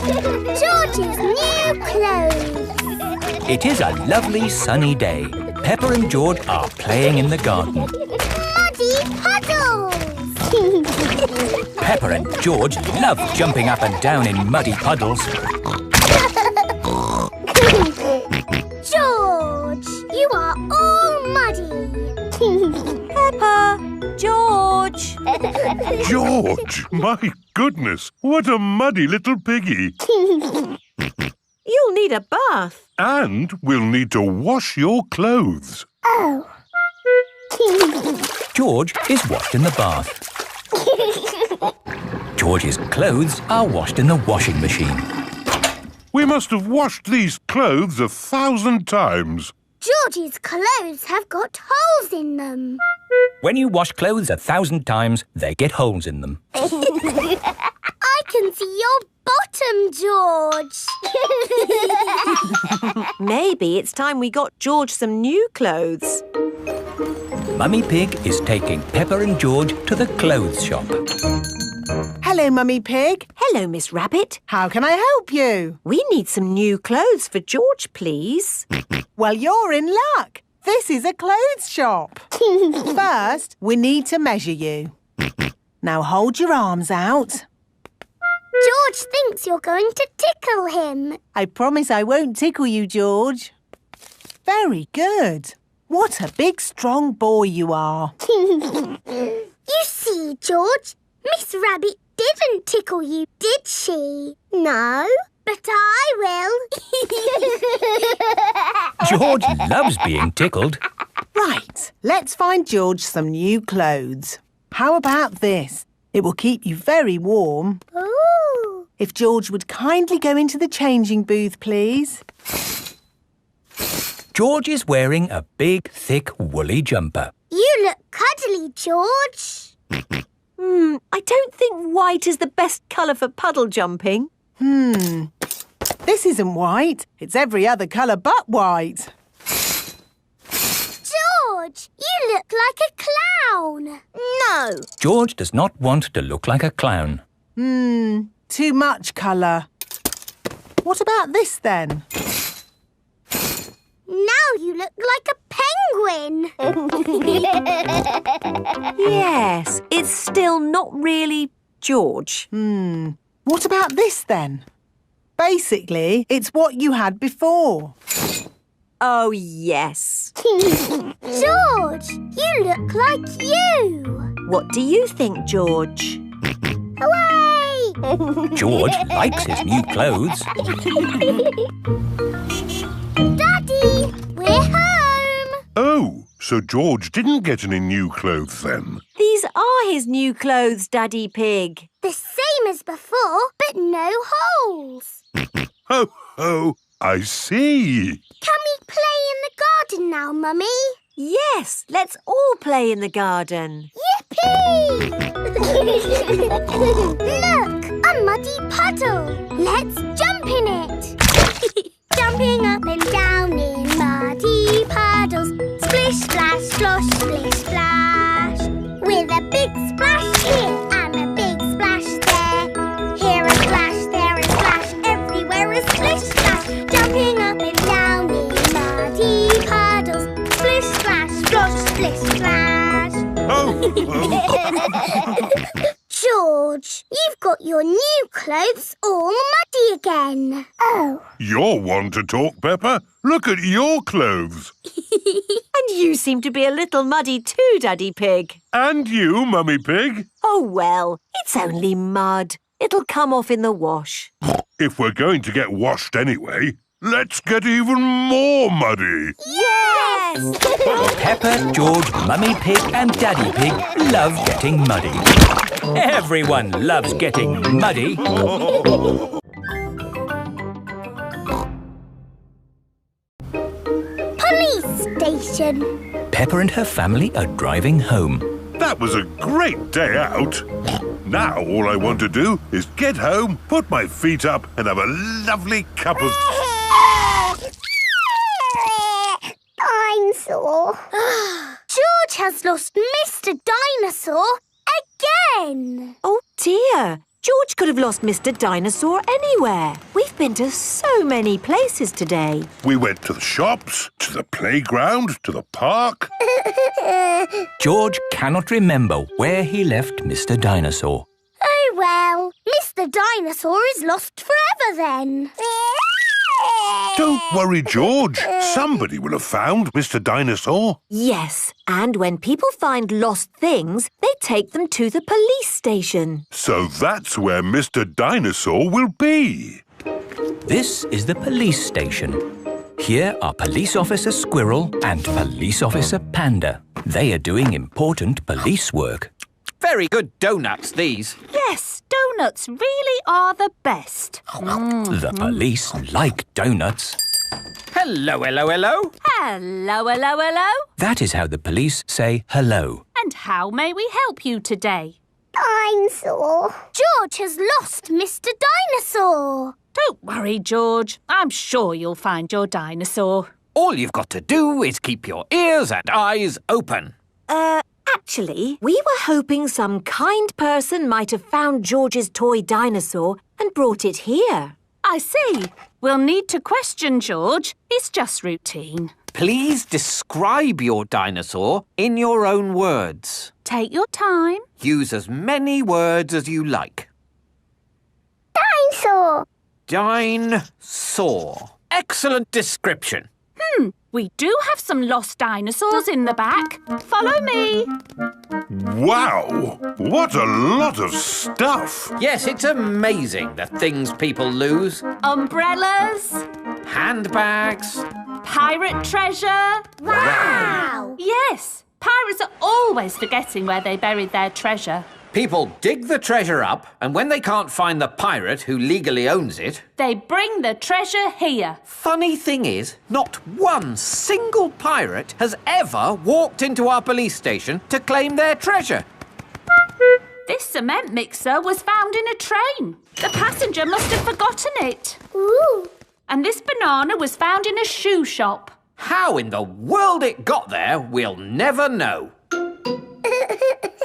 George's new clothes. It is a lovely sunny day. Peppa and George are playing in the garden. Muddy puddles. Peppa and George love jumping up and down in muddy puddles. George, you are all muddy. Peppa! George! George, my goodness, what a muddy little piggy. You'll need a bath. And we'll need to wash your clothes. Oh. George is washed in the bath. George's clothes are washed in the washing machine. We must have washed these clothes 1,000 times. George's clothes have got holes in them. When you wash clothes 1,000 times, they get holes in them. I can see your bottom, George. Maybe it's time we got George some new clothes. Mummy Pig is taking Peppa and George to the clothes shop. Hello, Mummy Pig. Hello, Miss Rabbit. How can I help you? We need some new clothes for George, please. Well, you're in luck. This is a clothes shop. First, we need to measure you. Now hold your arms out. George thinks you're going to tickle him. I promise I won't tickle you, George. Very good. What a big, strong boy you are. You see, George, Miss Rabbit didn't tickle you, did she? No, but I will. George loves being tickled. Right, let's find George some new clothes. How about this? It will keep you very warm. Ooh. If George would kindly go into the changing booth, please. George is wearing a big, thick, woolly jumper. You look cuddly, George. I don't think white is the best colour for puddle jumping. This isn't white. It's every other colour but white. George, you look like a clown. No. George does not want to look like a clown. Too much colour. What about this then? Now you look like a penguin. Yes, it's still not really George. What about this then? Basically, it's what you had before. Oh, yes. George, you look like you. What do you think, George? Hooray! George likes his new clothes. Daddy, we're home. Oh, so George didn't get any new clothes then? These are his new clothes, Daddy Pig. The same as before, but no holes. Ho, ho, I see. Can we play in the garden now, Mummy? Yes, let's all play in the garden. Yippee! Look, a muddy puddle. Let's jump in it. Jumping up and down in muddy puddles. Splish, splash, slosh, splish, splash. With a big splash here and a big splash there. Here a splash, there a splash, everywhere a splish, splash. Jumping up and down in muddy puddles. Splish, splash, slosh, splish, splash. Oh, George, you've got your new clothes all muddy again. Oh. You're one to talk, Peppa. Look at your clothes. And you seem to be a little muddy too, Daddy Pig. And you, Mummy Pig. Oh, well, it's only mud. It'll come off in the wash. If we're going to get washed anyway, let's get even more muddy. Yes! Peppa, George, Mummy Pig and Daddy Pig love getting muddy. Everyone loves getting muddy. Police station. Peppa and her family are driving home. That was a great day out. Now all I want to do is get home, put my feet up and have a lovely cup of... I'm sore. George has lost Mr. Dinosaur again. Oh, dear. George could have lost Mr. Dinosaur anywhere. We've been to so many places today. We went to the shops, to the playground, to the park. George cannot remember where he left Mr. Dinosaur. Oh, well, Mr. Dinosaur is lost forever then. Don't worry, George. Somebody will have found Mr. Dinosaur. Yes, and when people find lost things, they take them to the police station. So that's where Mr. Dinosaur will be. This is the police station. Here are Police Officer Squirrel and Police Officer Panda. They are doing important police work. Very good donuts, these. Yes, donuts really are the best. The police like donuts. Hello, hello, hello. Hello, hello, hello. That is how the police say hello. And how may we help you today? Dinosaur. George has lost Mr. Dinosaur. Don't worry, George. I'm sure you'll find your dinosaur. All you've got to do is keep your ears and eyes open. Actually, we were hoping some kind person might have found George's toy dinosaur and brought it here. I see. We'll need to question George. It's just routine. Please describe your dinosaur in your own words. Take your time. Use as many words as you like. Dinosaur. Dinosaur. Excellent description. We do have some lost dinosaurs in the back. Follow me. Wow! What a lot of stuff! Yes, it's amazing the things people lose. Umbrellas. Handbags. Pirate treasure. Wow! Yes, pirates are always forgetting where they buried their treasure. People dig the treasure up, and when they can't find the pirate who legally owns it... They bring the treasure here. Funny thing is, not one single pirate has ever walked into our police station to claim their treasure. This cement mixer was found in a train. The passenger must have forgotten it. Ooh. And this banana was found in a shoe shop. How in the world it got there, we'll never know.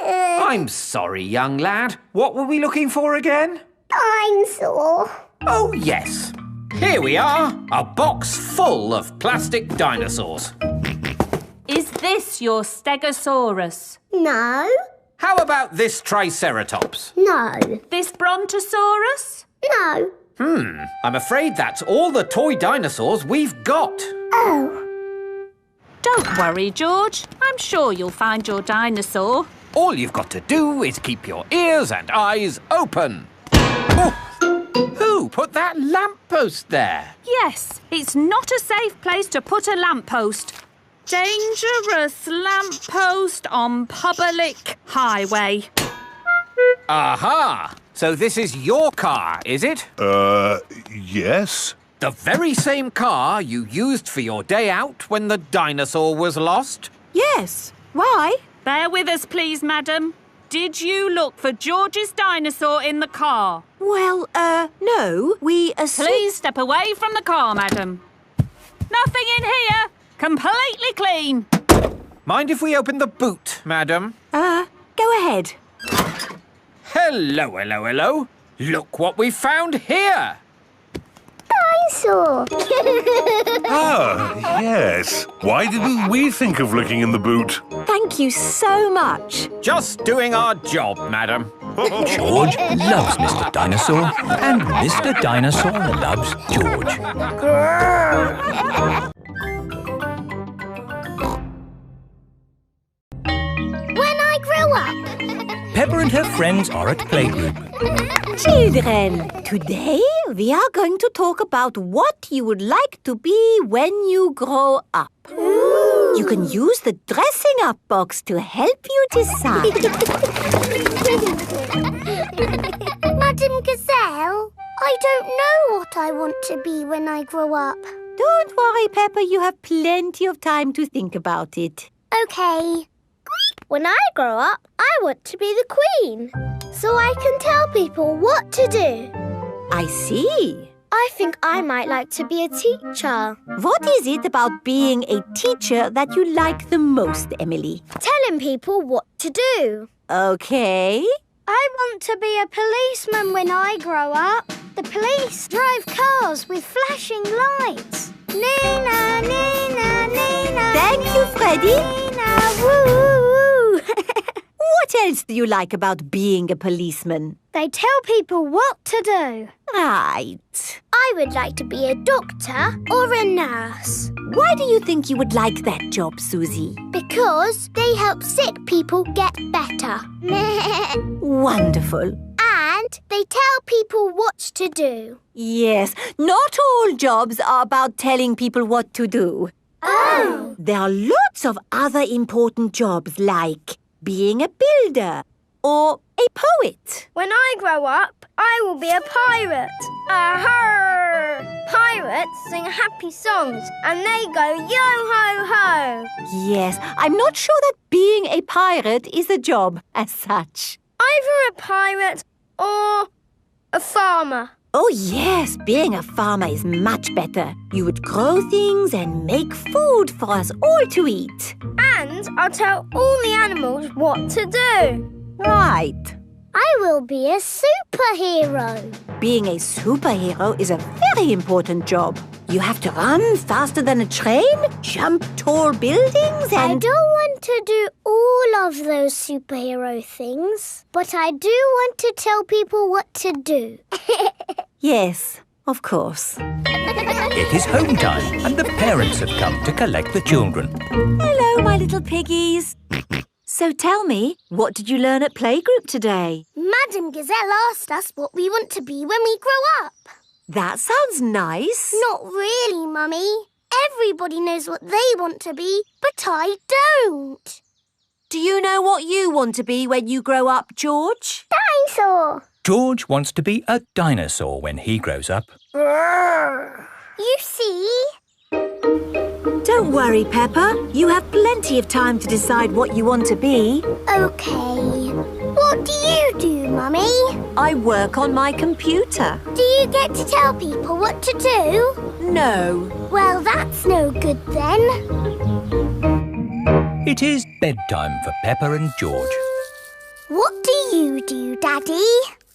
I'm sorry, young lad. What were we looking for again? Dinosaur. Oh, yes. Here we are, a box full of plastic dinosaurs. Is this your Stegosaurus? No. How about this Triceratops? No. This Brontosaurus? No. I'm afraid that's all the toy dinosaurs we've got. Oh. Don't worry, George. I'm sure you'll find your dinosaur. All you've got to do is keep your ears and eyes open. Oh, who put that lamppost there? Yes, it's not a safe place to put a lamppost. Dangerous lamppost on public highway. Aha! So this is your car, is it? Yes? The very same car you used for your day out when the dinosaur was lost? Yes. Why? Bear with us, please, madam. Did you look for George's dinosaur in the car? Well, no. We Please step away from the car, madam. Nothing in here. Completely clean. Mind if we open the boot, madam? Go ahead. Hello, hello, hello. Look what we found here. Dinosaur. Ah, yes. Why didn't we think of looking in the boot? Thank you so much. Just doing our job, madam. George loves Mr. Dinosaur, and Mr. Dinosaur loves George. When I grow up. Peppa and her friends are at playgroup. Children, today we are going to talk about what you would like to be when you grow up. Ooh. You can use the dressing up box to help you decide. Madam Gazelle, I don't know what I want to be when I grow up. Don't worry, Peppa, you have plenty of time to think about it. Okay. When I grow up, I want to be the Queen, so I can tell people what to do. I see. I think I might like to be a teacher. What is it about being a teacher that you like the most, Emily? Telling people what to do. Okay. I want to be a policeman when I grow up. The police drive cars with flashing lights. Nina, Nina, Nina. Thank you, Freddie. Nina, woo. What else do you like about being a policeman? They tell people what to do. Right. I would like to be a doctor or a nurse. Why do you think you would like that job, Susie? Because they help sick people get better. Wonderful. And they tell people what to do. Yes, not all jobs are about telling people what to do. Oh! There are lots of other important jobs like being a builder or a poet. When I grow up, I will be a pirate. Aha! Pirates sing happy songs and they go yo-ho-ho. Yes, I'm not sure that being a pirate is a job as such. Either a pirate or a farmer. Oh yes, being a farmer is much better. You would grow things and make food for us all to eat. And I'll tell all the animals what to do. Right. I will be a superhero. Being a superhero is a very important job. You have to run faster than a train, jump tall buildings I and... don't want to do all of those superhero things, but I do want to tell people what to do. Yes, of course. It is home time and the parents have come to collect the children. Hello, my little piggies. So tell me, what did you learn at playgroup today? Madam Gazelle asked us what we want to be when we grow up. That sounds nice. Not really, Mummy. Everybody knows what they want to be, but I don't. Do you know what you want to be when you grow up, George? Dinosaur. George wants to be a dinosaur when he grows up. You see? Don't worry, Peppa. You have plenty of time to decide what you want to be. OK. What do you do, Mummy? I work on my computer. Do you get to tell people what to do? No. Well, that's no good then. It is bedtime for Peppa and George. What do you do, Daddy?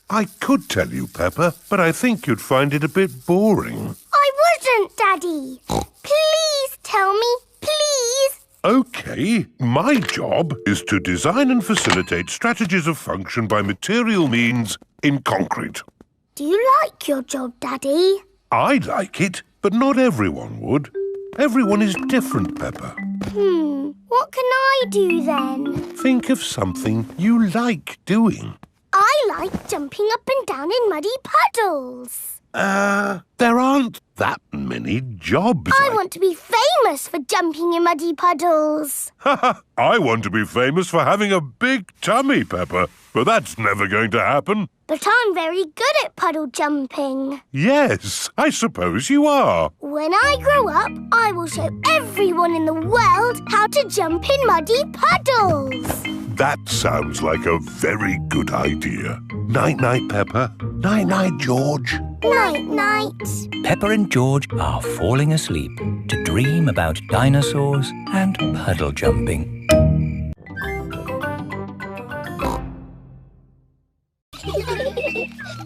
I could tell you, Peppa, but I think you'd find it a bit boring. I wouldn't, Daddy. Please tell me, please. OK, my job is to design and facilitate strategies of function by material means in concrete. Do you like your job, Daddy? I like it, but not everyone would. Everyone is different, Peppa. What can I do then? Think of something you like doing. I like jumping up and down in muddy puddles. There aren't that many jobs. I want to be famous for jumping in muddy puddles. I want to be famous for having a big tummy, Peppa, but that's never going to happen. But I'm very good at puddle jumping. Yes, I suppose you are. When I grow up, I will show everyone in the world how to jump in muddy puddles. That sounds like a very good idea. Night-night, Peppa. Night-night, George. Night-night. Peppa and George are falling asleep to dream about dinosaurs and puddle jumping.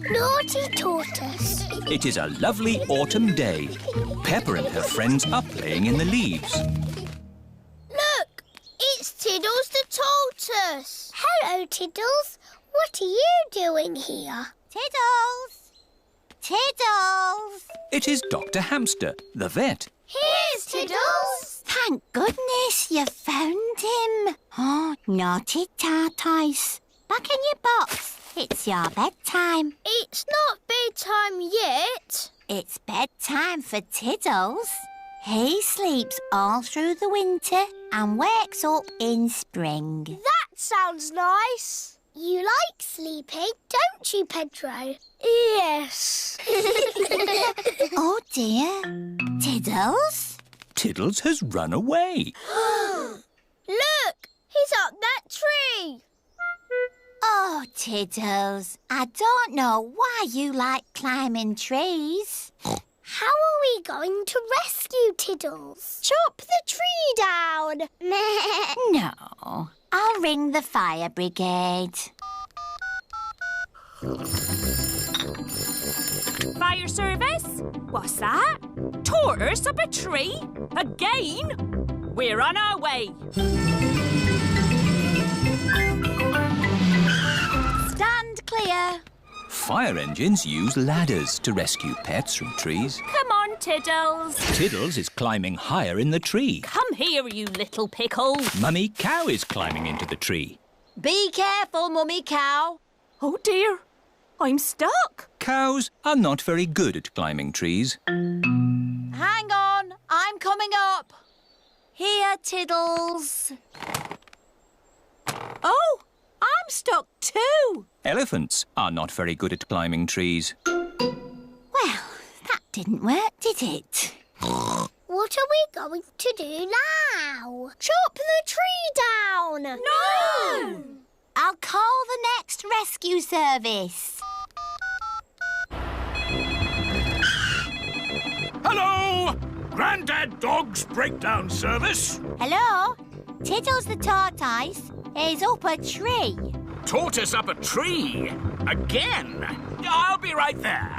Naughty tortoise. It is a lovely autumn day. Peppa and her friends are playing in the leaves. Look, it's Tiddles the tortoise. Hello, Tiddles. What are you doing here? Tiddles! Tiddles! It is Dr. Hamster, the vet. Here's Tiddles. Thank goodness you found him. Oh, naughty tortoise. Back in your box. It's your bedtime. It's not bedtime yet. It's bedtime for Tiddles. He sleeps all through the winter and wakes up in spring. That sounds nice. You like sleeping, don't you, Pedro? Yes. Oh dear. Tiddles? Tiddles has run away. Look, he's up that tree. Oh, Tiddles, I don't know why you like climbing trees. How are we going to rescue Tiddles? Chop the tree down. No, I'll ring the fire brigade. Fire service? What's that? Tortoise up a tree? Again? We're on our way. Stand clear. Fire engines use ladders to rescue pets from trees. Come on, Tiddles. Tiddles is climbing higher in the tree. Come here, you little pickle. Mummy Cow is climbing into the tree. Be careful, Mummy Cow. Oh, dear. I'm stuck. Cows are not very good at climbing trees. Hang on, I'm coming up. Here, Tiddles. Oh, I'm stuck too. Elephants are not very good at climbing trees. Well, that didn't work, did it? What are we going to do now? Chop the tree down! No! I'll call the next rescue service. Hello! Grandad Dog's breakdown service. Hello? Tiddles the tortoise is up a tree. Tortoise up a tree. Again. I'll be right there.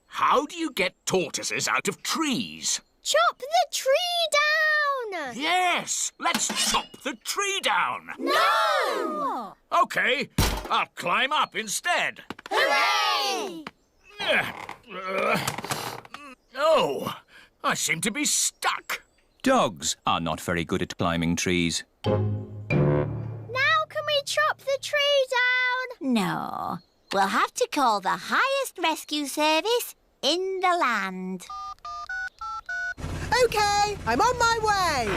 How do you get tortoises out of trees? Chop the tree down! Yes, let's chop the tree down. No! OK, I'll climb up instead. Hooray! Oh, I seem to be stuck. Dogs are not very good at climbing trees. Now can we chop the tree down? No. We'll have to call the highest rescue service in the land. OK, I'm on my way.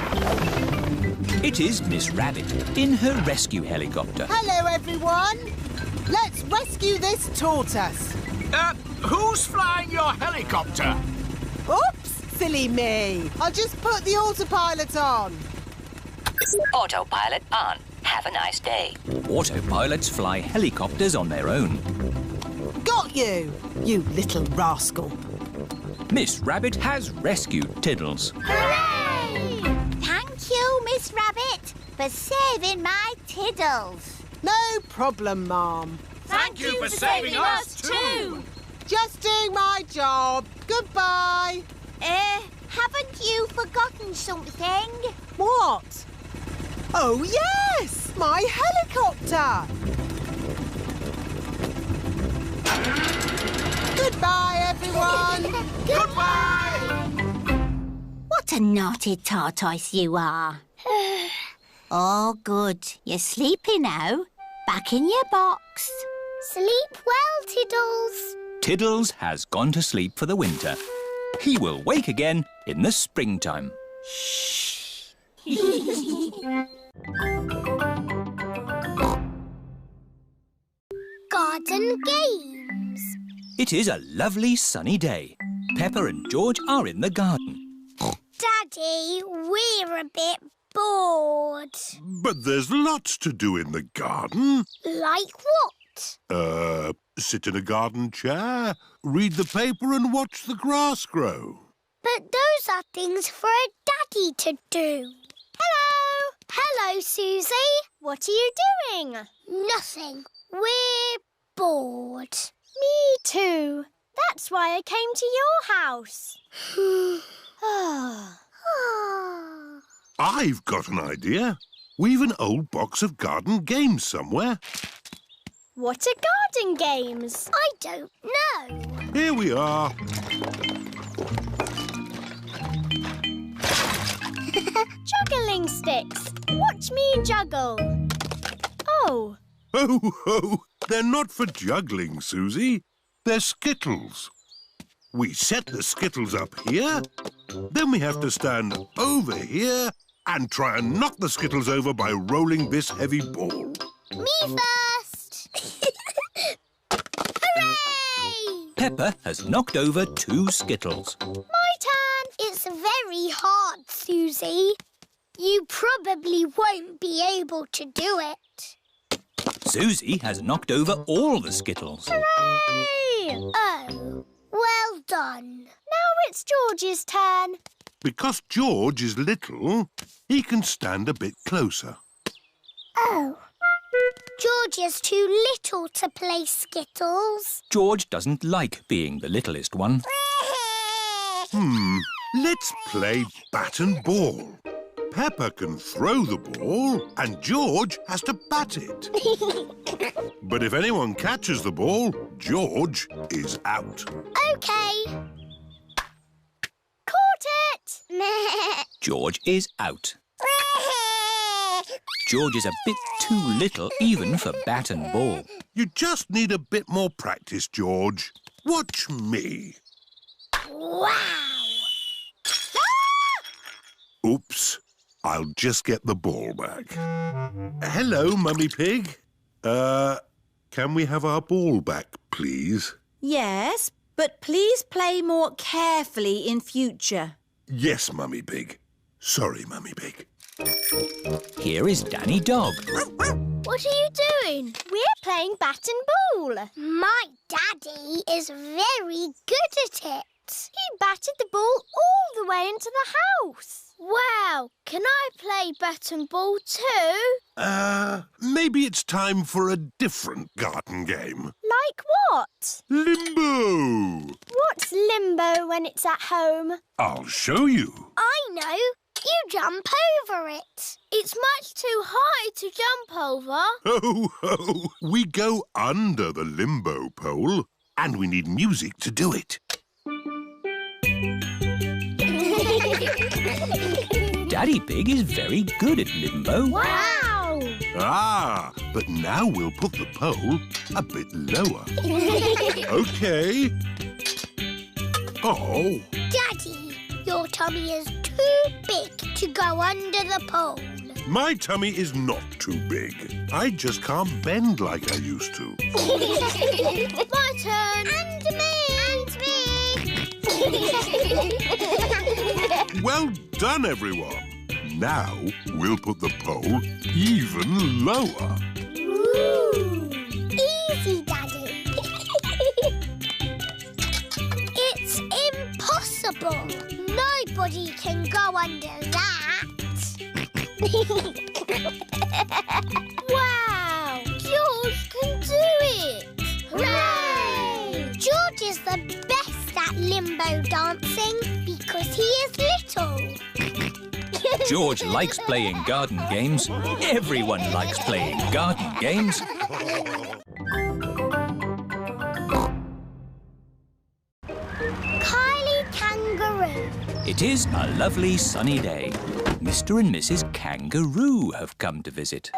It is Miss Rabbit in her rescue helicopter. Hello, everyone. Let's rescue this tortoise. Who's flying your helicopter? Oops, silly me. I'll just put the autopilot on. Autopilot on. Have a nice day. Autopilots fly helicopters on their own. Got you, you little rascal. Miss Rabbit has rescued Tiddles. Hooray! Thank you, Miss Rabbit, for saving my Tiddles. No problem, Ma'am. Thank you for saving us too. Just doing my job. Goodbye. Haven't you forgotten something? What? Oh, yes! My helicopter! Goodbye, everyone! Goodbye! What a naughty tortoise you are. Oh, good. You're sleepy now. Back in your box. Sleep well, Tiddles. Tiddles has gone to sleep for the winter. He will wake again in the springtime. Garden games. It is a lovely sunny day. Peppa and George are in the garden. Daddy, we're a bit bored. But there's lots to do in the garden. Like what? Sit in a garden chair, read the paper and watch the grass grow. But those are things for a daddy to do. Hello! Hello, Susie. What are you doing? Nothing. We're bored. Me too. That's why I came to your house. I've got an idea. We've an old box of garden games somewhere. What are garden games? I don't know. Here we are. Juggling sticks. Watch me juggle. Oh. Oh, ho! They're not for juggling, Susie. They're skittles. We set the skittles up here, then we have to stand over here and try and knock the skittles over by rolling this heavy ball. Me first. Hooray! Peppa has knocked over 2 skittles. My turn. It's very hard, Susie. You probably won't be able to do it. Susie has knocked over all the skittles. Hooray! Oh, well done. Now it's George's turn. Because George is little, he can stand a bit closer. Oh. George is too little to play Skittles. George doesn't like being the littlest one. Let's play bat and ball. Peppa can throw the ball and George has to bat it. But if anyone catches the ball, George is out. OK. Caught it! George is out. George is a bit too little even for bat and ball. You just need a bit more practice, George. Watch me. Wow! Oops. I'll just get the ball back. Hello, Mummy Pig. Can we have our ball back, please? Yes, but please play more carefully in future. Yes, Mummy Pig. Sorry, Mummy Pig. Here is Danny Dog. What are you doing? We're playing bat and ball. My daddy is very good at it. He batted the ball all the way into the house. Wow, can I play bat and ball too? Maybe it's time for a different garden game. Like what? Limbo! What's limbo when it's at home? I'll show you. I know. You jump over it. It's much too high to jump over. Ho, ho! We go under the limbo pole and we need music to do it. Daddy Pig is very good at limbo. Wow! Ah, but now we'll put the pole a bit lower. OK. Oh. Daddy, your tummy is too big to go under the pole. My tummy is not too big. I just can't bend like I used to. My turn. And me. Well done, everyone. Now we'll put the pole even lower. Ooh. Easy, Daddy. It's impossible. Nobody can go under that. Wow! George can do it! Hooray! George is the best at limbo dancing because he is little. George likes playing garden games. Everyone likes playing garden games. Kylie Kangaroo. It is a lovely sunny day. Mr. and Mrs. Kangaroo have come to visit.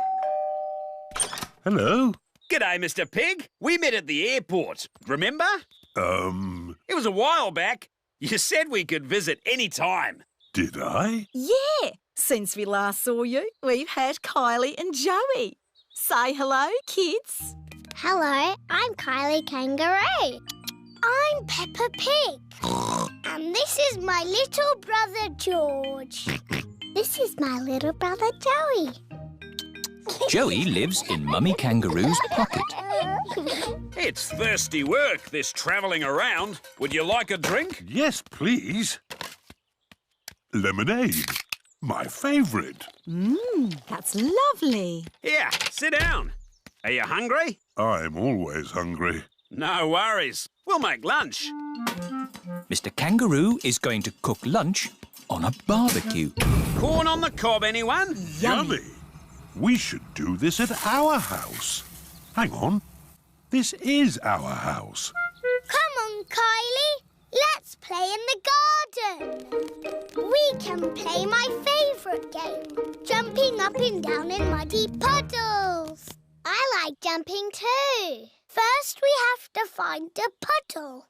Hello. G'day, Mr. Pig. We met at the airport. Remember? It was a while back. You said we could visit any time. Did I? Yeah. Since we last saw you, we've had Kylie and Joey. Say hello, kids. Hello, I'm Kylie Kangaroo. I'm Peppa Pig. And this is my little brother George. This is my little brother Joey. Joey lives in Mummy Kangaroo's pocket. It's thirsty work, this travelling around. Would you like a drink? Yes, please. Lemonade. My favourite. That's lovely. Here, sit down. Are you hungry? I'm always hungry. No worries. We'll make lunch. Mr. Kangaroo is going to cook lunch on a barbecue. Corn on the cob, anyone? Yummy. We should do this at our house. Hang on. This is our house. Come on, Kylie. Let's play in the garden. We can play my favourite game, jumping up and down in muddy puddles. I like jumping too. First, we have to find a puddle.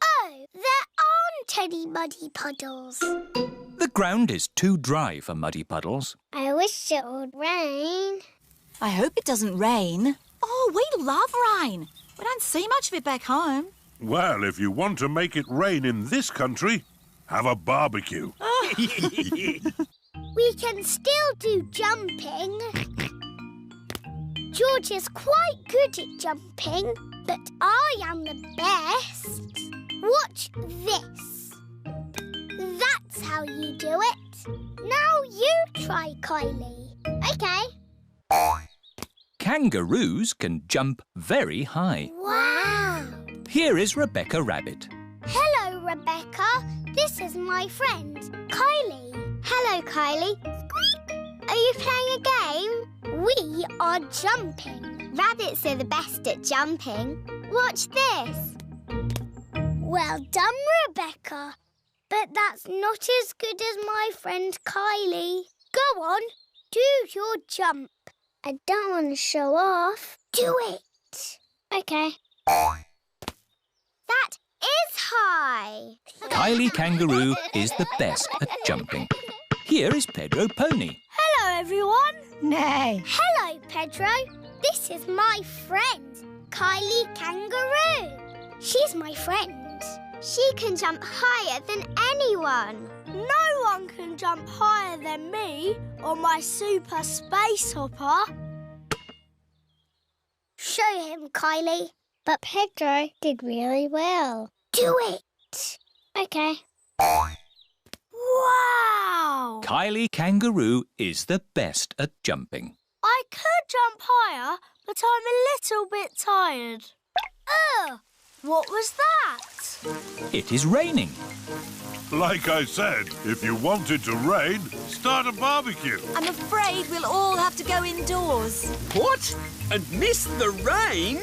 Oh, there aren't any muddy puddles. The ground is too dry for muddy puddles. I wish it would rain. I hope it doesn't rain. Oh, we love rain. We don't see much of it back home. Well, if you want to make it rain in this country, have a barbecue. We can still do jumping. George is quite good at jumping, but I am the best. Watch this. That's how you do it. Now you try, Kylie. OK. Kangaroos can jump very high. Wow! Here is Rebecca Rabbit. Hello, Rebecca. This is my friend, Kylie. Hello, Kylie. Squeak! Are you playing a game? We are jumping. Rabbits are the best at jumping. Watch this. Well done, Rebecca. But that's not as good as my friend Kylie. Go on, do your jump. I don't want to show off. Do it. OK. That is high. Kylie Kangaroo is the best at jumping. Here is Pedro Pony. Hello, everyone. Nay. Hello, Pedro. This is my friend, Kylie Kangaroo. She's my friend. She can jump higher than anyone. No one can jump higher than me or my super space hopper. Show him, Kylie. But Pedro did really well. Do it. OK. Wow! Kylie Kangaroo is the best at jumping. I could jump higher, but I'm a little bit tired. Ugh! What was that? It is raining. Like I said, if you want it to rain, start a barbecue. I'm afraid we'll all have to go indoors. What? And miss the rain?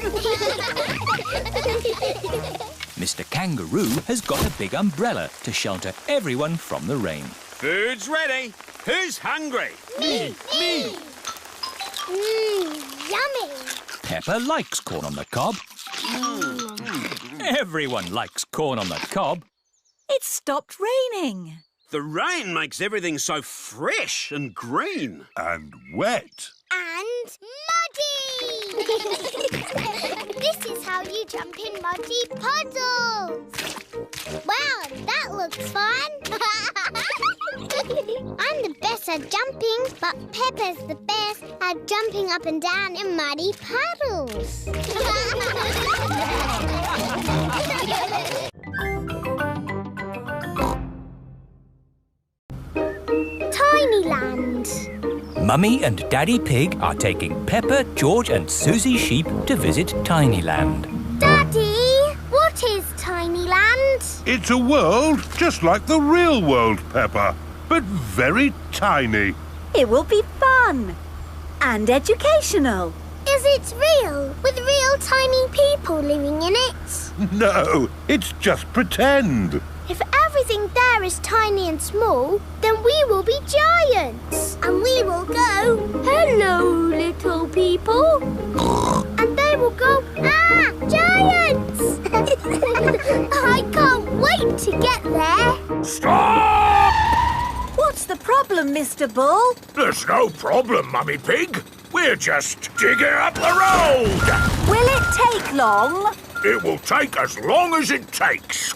Mr. Kangaroo has got a big umbrella to shelter everyone from the rain. Food's ready. Who's hungry? Me! Yummy! Peppa likes corn on the cob. Everyone likes corn on the cob. It stopped raining. The rain makes everything so fresh and green. And wet. And muddy! This is how you jump in muddy puddles. Wow, that looks fun. I'm the best at jumping, but Peppa's the best at jumping up and down in muddy puddles. Tinyland. Mummy and Daddy Pig are taking Peppa, George and Susie Sheep to visit Tinyland. Daddy, what is Tinyland? It's a world just like the real world, Peppa, but very tiny. It will be fun and educational. Is it real, with real tiny people living in it? No, it's just pretend. If everything there is tiny and small, then we will be giants. And we will go, hello, little people. And they will go, ah, giants! I can't wait to get there. Stop! What's the problem, Mr. Bull? There's no problem, Mummy Pig. We're just digging up the road. Will it take long? It will take as long as it takes.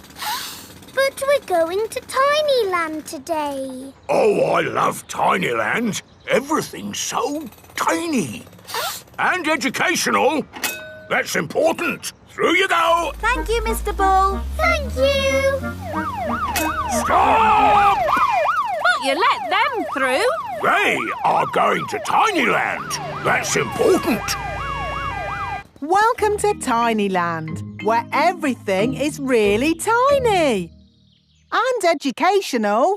But we're going to Tinyland today. Oh, I love Tinyland. Everything's so tiny. And educational. That's important. Through you go. Thank you, Mr. Bull. Thank you. Stop! But you let them through. They are going to Tinyland. That's important. Welcome to Tinyland, where everything is really tiny. And educational.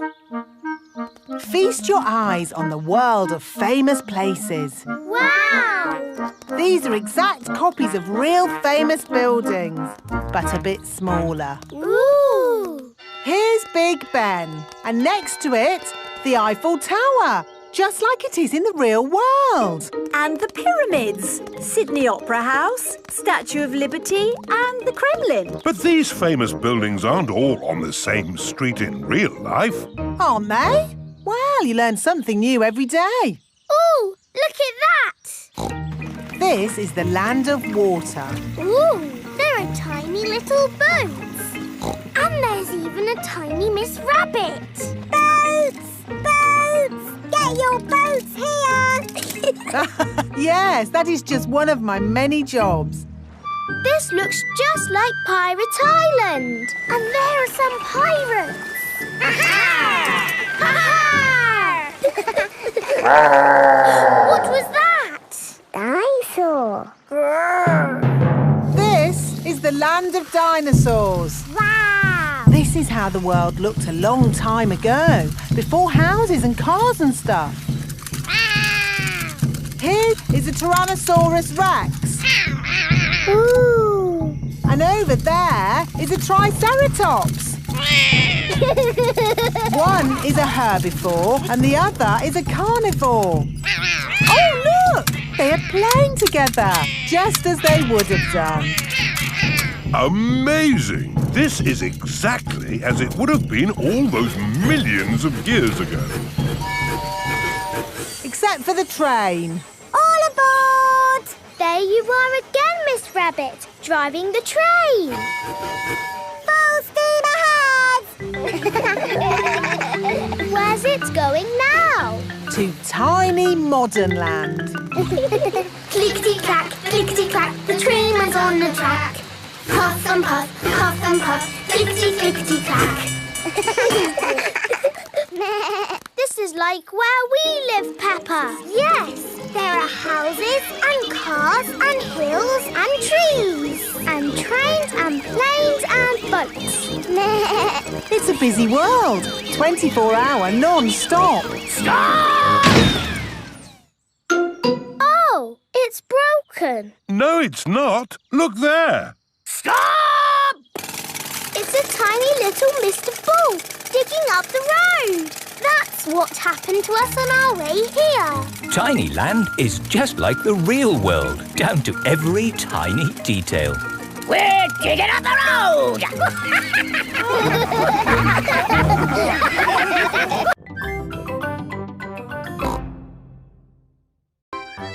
Feast your eyes on the world of famous places. Wow! These are exact copies of real famous buildings, but a bit smaller. Ooh! Here's Big Ben, and next to it, the Eiffel Tower, just like it is in the real world. And the pyramids, Sydney Opera House, Statue of Liberty and the Kremlin. But these famous buildings aren't all on the same street in real life. Aren't they? Well, you learn something new every day. Ooh, look at that! This is the land of water. Ooh, there are tiny little boats. And there's even a tiny Miss Rabbit. Boats! Boats! Get your boats here! Yes, that is just one of my many jobs. This looks just like Pirate Island. And there are some pirates. Ha-ha! Ha-ha! What was that? Dinosaurs. land of dinosaurs. Wow! This is how the world looked a long time ago, before houses and cars and stuff. Here is a Tyrannosaurus Rex. Ooh! And over there is a Triceratops. One is a herbivore and the other is a carnivore. Oh, look! They are playing together, just as they would have done. Amazing! This is exactly as it would have been all those millions of years ago. Except for the train. All aboard! There you are again, Miss Rabbit, driving the train. Full steam ahead! Where's it going now? To tiny modern land. Clickety-clack, clickety-clack, the train was on the track. Puff and puff, clickety-clickety-clack. This is like where we live, Peppa. Yes, there are houses and cars and hills and trees and trains and planes and boats. It's a busy world. 24-hour non-stop. Stop! Oh, it's broken. No, it's not. Look there. Stop! It's a tiny little Mr. Bull digging up the road. That's what happened to us on our way here. Tiny land is just like the real world, down to every tiny detail. We're digging up the road!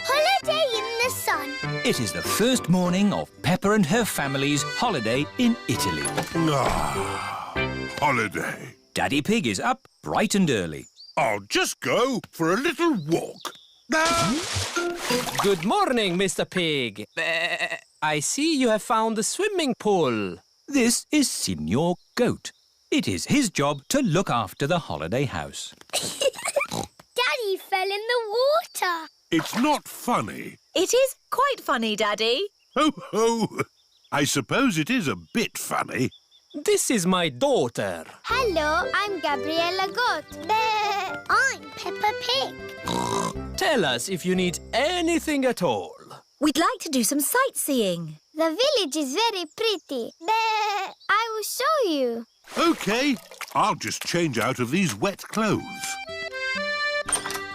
Holiday in the sun. It is the first morning of Peppa and her family's holiday in Italy. Ah, holiday. Daddy Pig is up bright and early. I'll just go for a little walk. Good morning, Mr. Pig. I see you have found the swimming pool. This is Signor Goat. It is his job to look after the holiday house. Daddy fell in the water. It's not funny. It is quite funny, Daddy. Ho, ho! I suppose it is a bit funny. This is my daughter. Hello, I'm Gabriella Goat. I'm Peppa Pig. Tell us if you need anything at all. We'd like to do some sightseeing. The village is very pretty. I will show you. OK, I'll just change out of these wet clothes.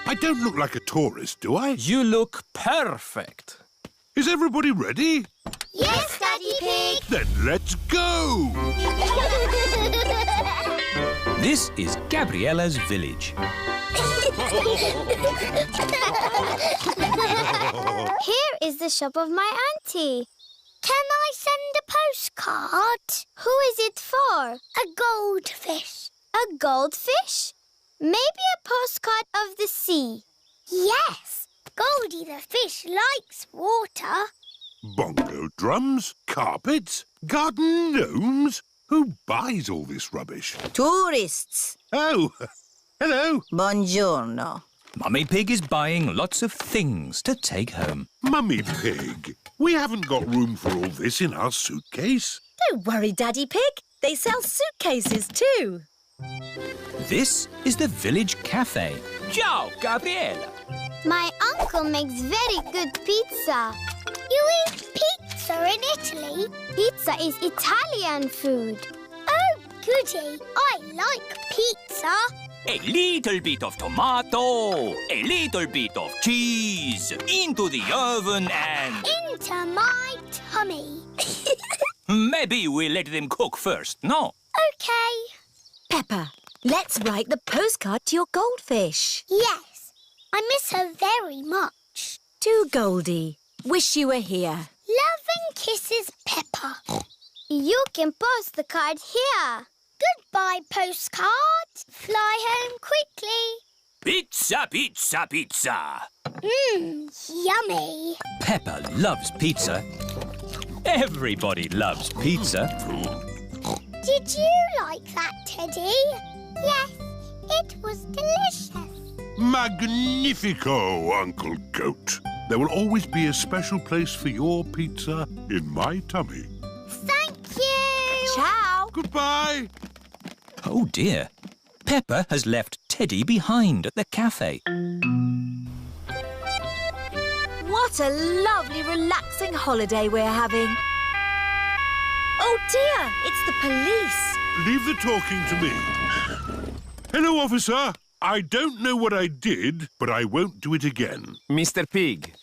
I don't look like a tourist, do I? You look perfect. Is everybody ready? Yes, Daddy Pig. Then let's go! This is Gabriella's village. Here is the shop of my auntie. Can I send a postcard? Who is it for? A goldfish. A goldfish? Maybe a postcard of the sea. Yes, Goldie the fish likes water. Bongo drums, carpets, garden gnomes. Who buys all this rubbish? Tourists. Oh, hello. Buongiorno. Mummy Pig is buying lots of things to take home. Mummy Pig, we haven't got room for all this in our suitcase. Don't worry, Daddy Pig. They sell suitcases too. This is the village cafe. Ciao, Gabriella. My uncle makes very good pizza. You eat pizza in Italy? Pizza is Italian food. Oh, goody. I like pizza. A little bit of tomato, a little bit of cheese, into the oven and... Into my tummy. Maybe we'll let them cook first, no? OK. Peppa, let's write the postcard to your goldfish. Yes. I miss her very much. To Goldie. Wish you were here. Love and kisses, Peppa. You can post the card here. Goodbye, postcard. Fly home quickly. Pizza, pizza, pizza. Yummy. Peppa loves pizza. Everybody loves pizza. Did you like that, Teddy? Yes, it was delicious. Magnifico, Uncle Goat. There will always be a special place for your pizza in my tummy. Thank Ciao. Goodbye. Oh dear. Peppa has left Teddy behind at the cafe. What a lovely, relaxing holiday we're having. Oh dear, it's the police. Leave the talking to me. Hello, officer. I don't know what I did, but I won't do it again. Mr. Pig,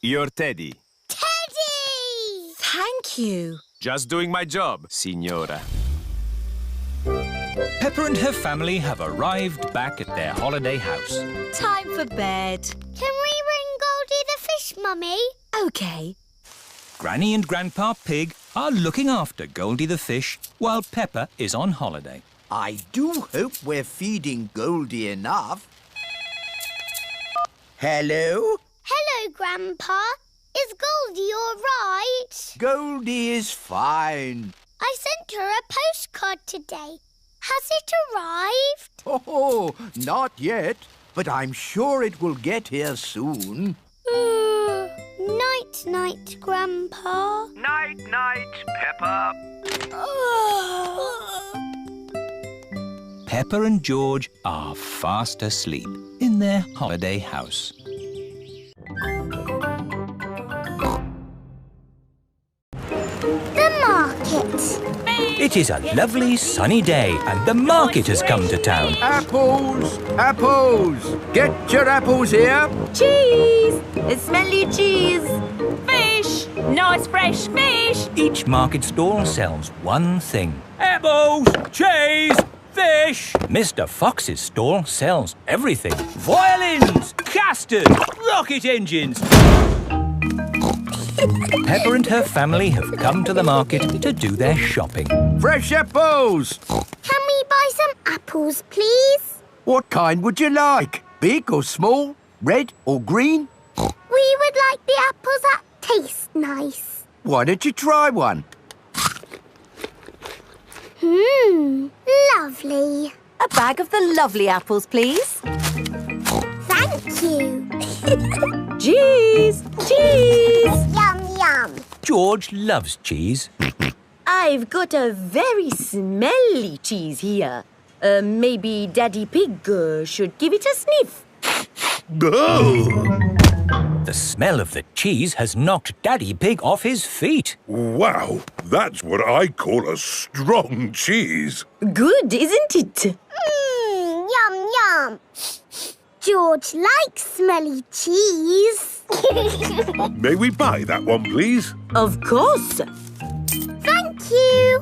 you're Teddy. Teddy! Thank you. Just doing my job, Signora. Peppa and her family have arrived back at their holiday house. Time for bed. Can we ring Goldie the fish, Mummy? OK. Granny and Grandpa Pig are looking after Goldie the fish while Peppa is on holiday. I do hope we're feeding Goldie enough. Hello? Hello, Grandpa. Is Goldie all right? Goldie is fine. I sent her a postcard today. Has it arrived? Oh, not yet, but I'm sure it will get here soon. Night-night, Grandpa. Night-night, Peppa. Peppa and George are fast asleep in their holiday house. The market. It is a lovely sunny day and the market has come to town. Apples! Apples! Get your apples here. Cheese! Smelly cheese! Fish! Nice fresh fish! Each market stall sells one thing. Apples, cheese, fish. Mr. Fox's stall sells everything. Violins, custard, rocket engines. Peppa and her family have come to the market to do their shopping. Fresh apples! Can we buy some apples, please? What kind would you like? Big or small? Red or green? We would like the apples that taste nice. Why don't you try one? Lovely. A bag of the lovely apples, please. Thank you. Cheese! Cheese! Yum, yum. George loves cheese. I've got a very smelly cheese here. Maybe Daddy Pig should give it a sniff. The smell of the cheese has knocked Daddy Pig off his feet. Wow, that's what I call a strong cheese. Good, isn't it? Yum, yum. George likes smelly cheese. May we buy that one, please? Of course. Thank you.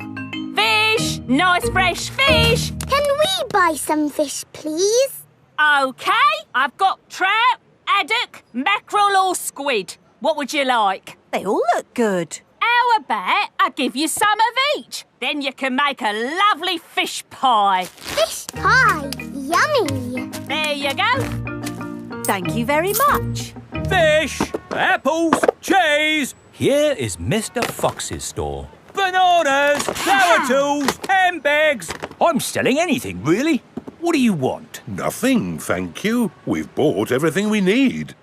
Fish! Nice fresh fish! Can we buy some fish, please? OK, I've got trout, haddock, mackerel or squid. What would you like? They all look good. How about I give you some of each? Then you can make a lovely fish pie. Fish pie. Yummy. There you go. Thank you very much. Fish, apples, cheese. Here is Mr. Fox's store. Bananas, flower tools, handbags. I'm selling anything, really. What do you want? Nothing, thank you. We've bought everything we need.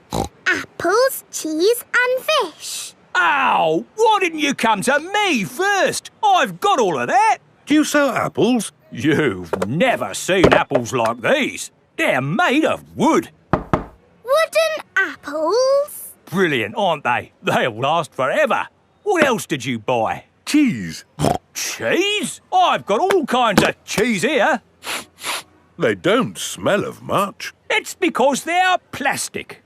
Apples, cheese and fish. Ow! Why didn't you come to me first? I've got all of that. Do you sell apples? You've never seen apples like these. They're made of wood. Wooden apples. Brilliant, aren't they? They'll last forever. What else did you buy? Cheese. Cheese? I've got all kinds of cheese here. They don't smell of much. It's because they're plastic.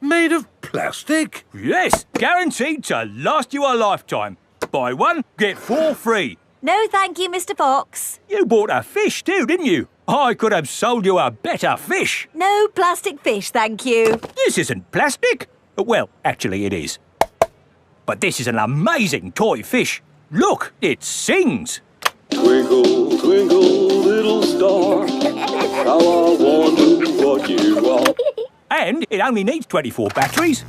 Made of plastic? Yes, guaranteed to last you a lifetime. Buy one, get 4 free. No, thank you, Mr. Fox. You bought a fish too, didn't you? I could have sold you a better fish. No plastic fish, thank you. This isn't plastic. Well, actually it is. But this is an amazing toy fish. Look, it sings. Twinkle, twinkle, little star, how I wonder what you are. And it only needs 24 batteries.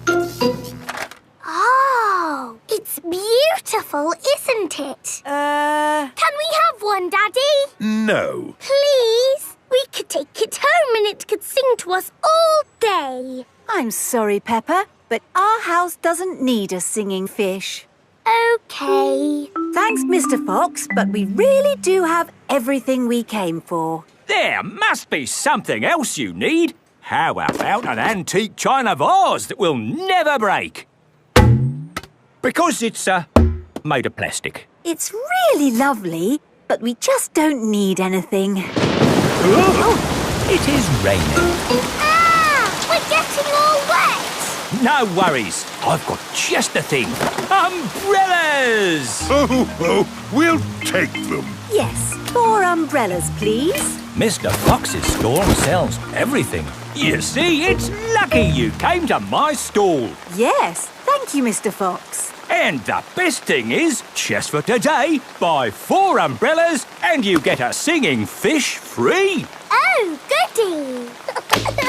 Oh, it's beautiful, isn't it? Can we have one, Daddy? No. Please? We could take it home and it could sing to us all day. I'm sorry, Peppa, but our house doesn't need a singing fish. OK. Thanks, Mr. Fox, but we really do have everything we came for. There must be something else you need. How about an antique china vase that will never break? Because it's made of plastic. It's really lovely, but we just don't need anything. It is raining. Ah! We're getting all wet! No worries. I've got just the thing. Umbrellas! Oh, we'll take them. Yes, 4 umbrellas, please. Mr. Fox's store sells everything. You see, it's lucky you came to my stall. Yes, thank you, Mr. Fox. And the best thing is, just for today, buy 4 umbrellas and you get a singing fish free. Oh, goody!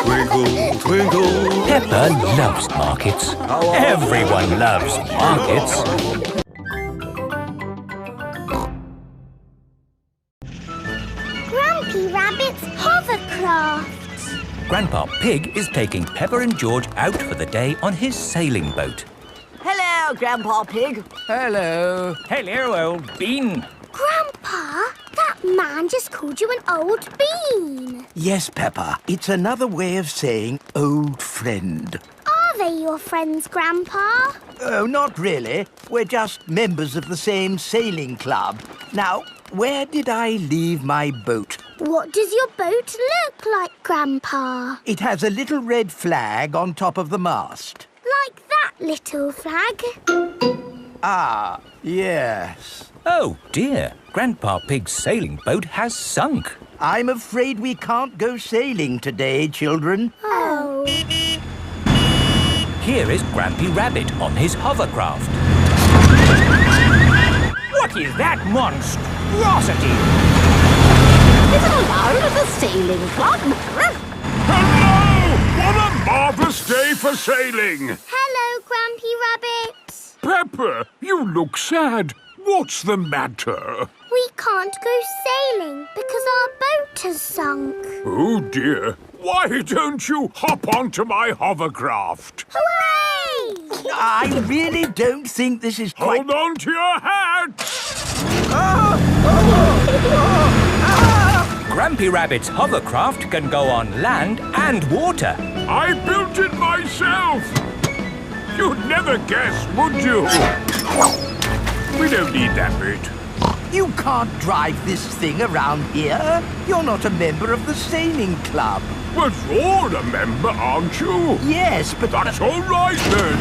Twinkle, twinkle. Peppa loves markets. Everyone loves markets. Grumpy Rabbit's hovercraft. Grandpa Pig is taking Peppa and George out for the day on his sailing boat. Hello, Grandpa Pig. Hello. Hello, old bean. Grandpa, that man just called you an old bean. Yes, Peppa. It's another way of saying old friend. Are they your friends, Grandpa? Oh, not really. We're just members of the same sailing club. Now, where did I leave my boat? What does your boat look like, Grandpa? It has a little red flag on top of the mast. Like that little flag? Ah, yes. Oh, dear. Grandpa Pig's sailing boat has sunk. I'm afraid we can't go sailing today, children. Oh. Here is Grampy Rabbit on his hovercraft. What is that monstrosity? Is it allowed at the sailing club? Hello! What a marvellous day for sailing! Hello, Grampy Rabbit. Peppa, you look sad. What's the matter? We can't go sailing because our boat has sunk. Oh, dear. Why don't you hop onto my hovercraft? Hooray! I really don't think this is quite... Hold on to your hat! Grampy Rabbit's hovercraft can go on land and water. I built it myself! You'd never guess, would you? We don't need that bit. You can't drive this thing around here. You're not a member of the sailing club. But you're a member, aren't you? Yes, but... That's all right, then.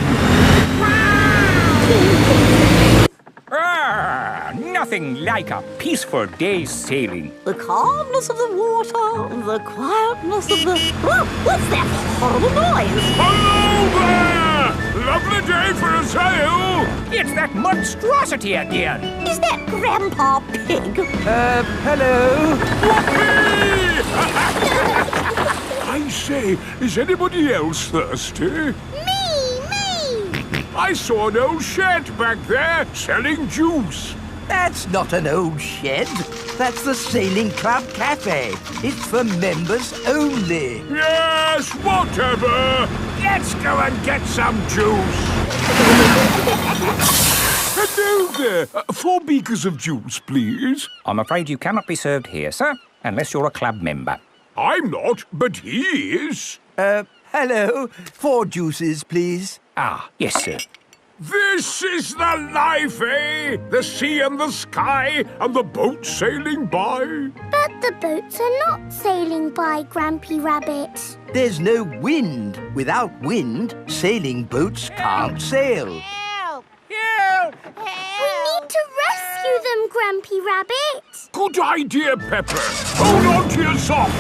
Nothing like a peaceful day's sailing. The calmness of the water, the quietness of the... Oh, what's that horrible noise? Hello there! Lovely day for a sail! It's that monstrosity again. Is that Grandpa Pig? Hello? I say, is anybody else thirsty? Me! I saw an old shed back there selling juice. That's not an old shed. That's the Sailing Club Cafe. It's for members only. Yes, whatever. Let's go and get some juice. Hello there. 4 beakers of juice, please. I'm afraid you cannot be served here, sir, unless you're a club member. I'm not, but he is. Hello. 4 juices, please. Ah, yes, sir. This is the life, eh? The sea and the sky and the boat sailing by. But the boats are not sailing by, Grampy Rabbit. There's no wind. Without wind, sailing boats can't sail. Help! Help! We need to rescue them, Grampy Rabbit. Good idea, Peppa. Hold on to your socks.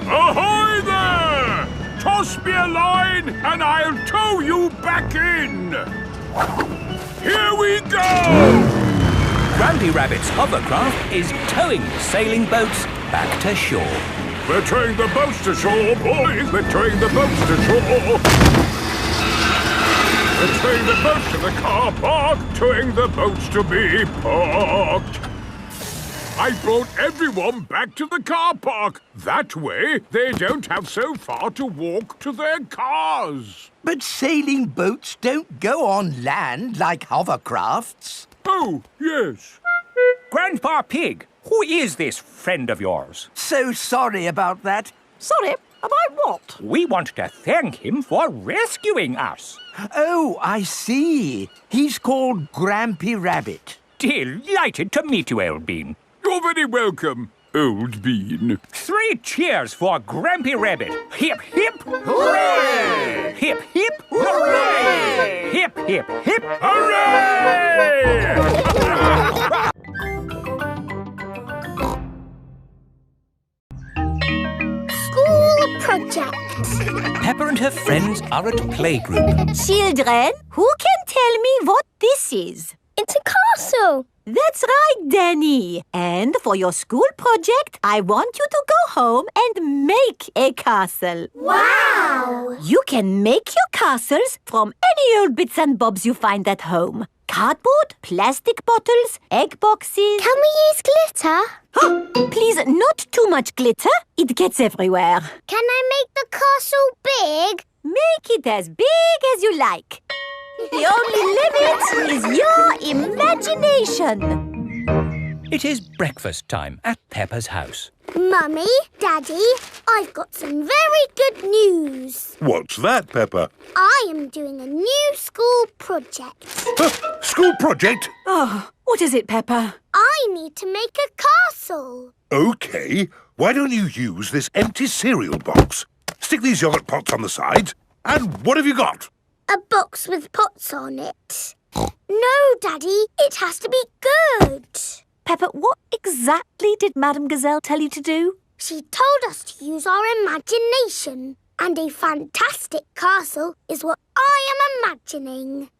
Ahoy there! Toss me a line and I'll tow you back in. Here we go! Grampy Rabbit's hovercraft is towing the sailing boats back to shore. We're towing the boats to shore, boys. We're towing the boats to shore. We're towing the boats to the car park, towing the boats to be parked. I brought everyone back to the car park. That way, they don't have so far to walk to their cars. But sailing boats don't go on land like hovercrafts. Oh, yes. Grandpa Pig, who is this friend of yours? So sorry about that. Sorry, about what? We want to thank him for rescuing us. Oh, I see. He's called Grampy Rabbit. Delighted to meet you, Old Bean. You're very welcome, Old Bean. 3 cheers for Grampy Rabbit. Hip, hip, hooray! Hip, hip, hooray! Hip, hip, hip, hooray! School project. Peppa and her friends are at playgroup. Children, who can tell me what this is? It's a castle. That's right, Danny. And for your school project, I want you to go home and make a castle. Wow! You can make your castles from any old bits and bobs you find at home. Cardboard, plastic bottles, egg boxes. Can we use glitter? Please, not too much glitter. It gets everywhere. Can I make the castle big? Make it as big as you like. The only limit is your imagination. It is breakfast time at Peppa's house. Mummy, Daddy, I've got some very good news. What's that, Peppa? I am doing a new school project. School project? Oh, what is it, Peppa? I need to make a castle. OK. Why don't you use this empty cereal box? Stick these yogurt pots on the sides. And what have you got? A box with pots on it. No, Daddy, it has to be good. Peppa, what exactly did Madame Gazelle tell you to do? She told us to use our imagination. And a fantastic castle is what I am imagining.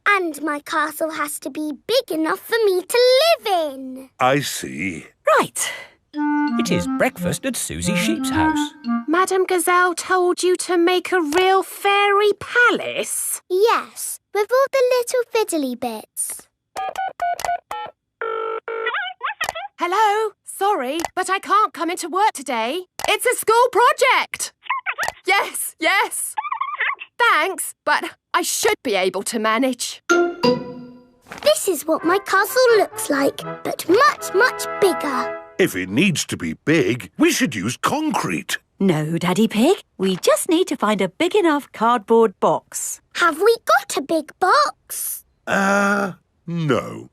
And my castle has to be big enough for me to live in. I see. Right. It is breakfast at Susie Sheep's house. Madame Gazelle told you to make a real fairy palace? Yes, with all the little fiddly bits. Hello? Sorry, but I can't come into work today. It's a school project. Yes, yes. Thanks, but I should be able to manage. This is what my castle looks like, but much, much bigger. If it needs to be big, we should use concrete. No, Daddy Pig. We just need to find a big enough cardboard box. Have we got a big box? No.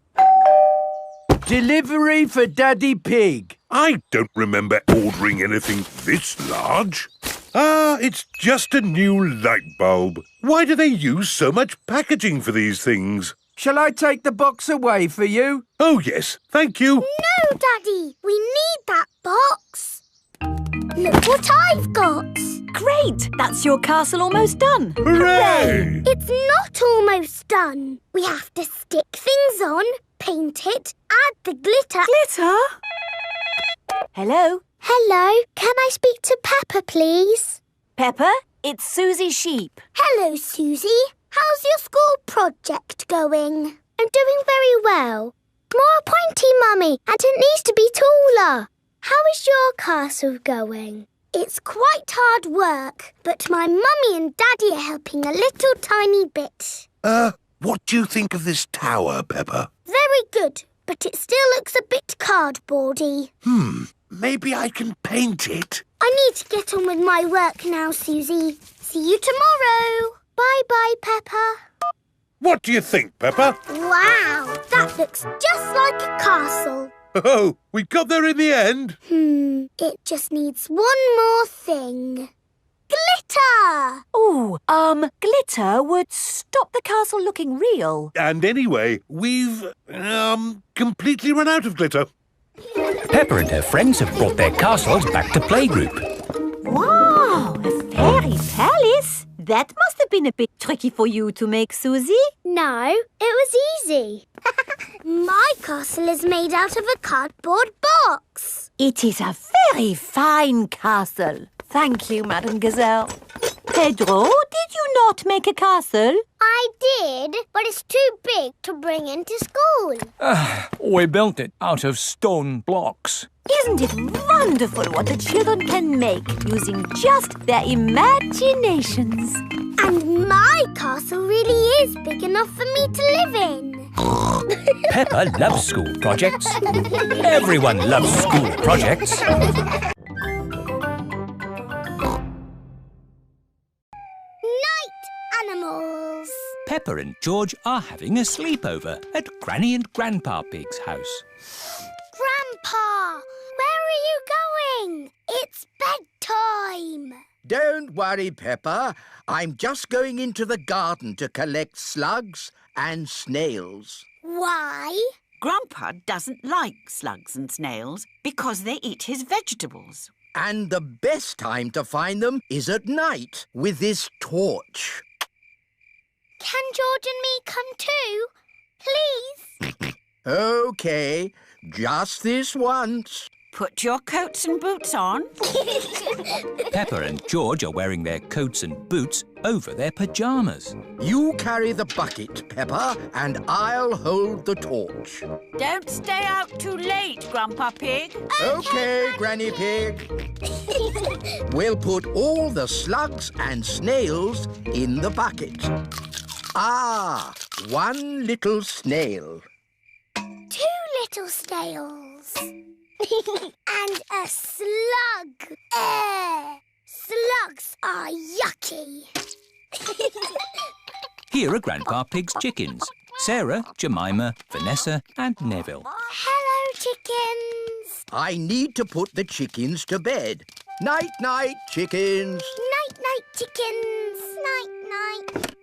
Delivery for Daddy Pig. I don't remember ordering anything this large. It's just a new light bulb. Why do they use so much packaging for these things? Shall I take the box away for you? Oh, yes, thank you. No, Daddy, we need that box. Look what I've got. Great! That's your castle almost done. Hooray! It's not almost done. We have to stick things on, paint it, add the glitter. Glitter? Hello? Hello, can I speak to Peppa, please? Peppa, it's Susie Sheep. Hello, Susie. How's your school project going? I'm doing very well. More pointy, Mummy, and it needs to be taller. How is your castle going? It's quite hard work, but my Mummy and Daddy are helping a little tiny bit. What do you think of this tower, Peppa? Very good, but it still looks a bit cardboardy. Maybe I can paint it. I need to get on with my work now, Susie. See you tomorrow. Bye-bye, Peppa. What do you think, Peppa? Wow, that looks just like a castle. Oh, we got there in the end. It just needs one more thing. Glitter! Oh, glitter would stop the castle looking real. And anyway, we've, completely run out of glitter. Peppa and her friends have brought their castles back to playgroup. Wow, a fairy palace? That must have been a bit tricky for you to make, Susie. No, it was easy. My castle is made out of a cardboard box. It is a very fine castle. Thank you, Madame Gazelle. Pedro, did you not make a castle? I did, but it's too big to bring into school. We built it out of stone blocks. Isn't it wonderful what the children can make using just their imaginations? And my castle really is big enough for me to live in. Peppa loves school projects. Everyone loves school projects. Night animals. Peppa and George are having a sleepover at Granny and Grandpa Pig's house. Grandpa, where are you going? It's bedtime. Don't worry, Peppa. I'm just going into the garden to collect slugs and snails. Why? Grandpa doesn't like slugs and snails because they eat his vegetables. And the best time to find them is at night with this torch. Can George and me come too? Please? OK, just this once. Put your coats and boots on. Peppa and George are wearing their coats and boots over their pyjamas. You carry the bucket, Peppa, and I'll hold the torch. Don't stay out too late, Grandpa Pig. OK, Granny Pig. We'll put all the slugs and snails in the bucket. Ah, one little snail. 2 little snails. And a slug. Slugs are yucky. Here are Grandpa Pig's chickens. Sarah, Jemima, Vanessa and Neville. Hello, chickens. I need to put the chickens to bed. Night-night, chickens. Night-night, chickens. Night-night.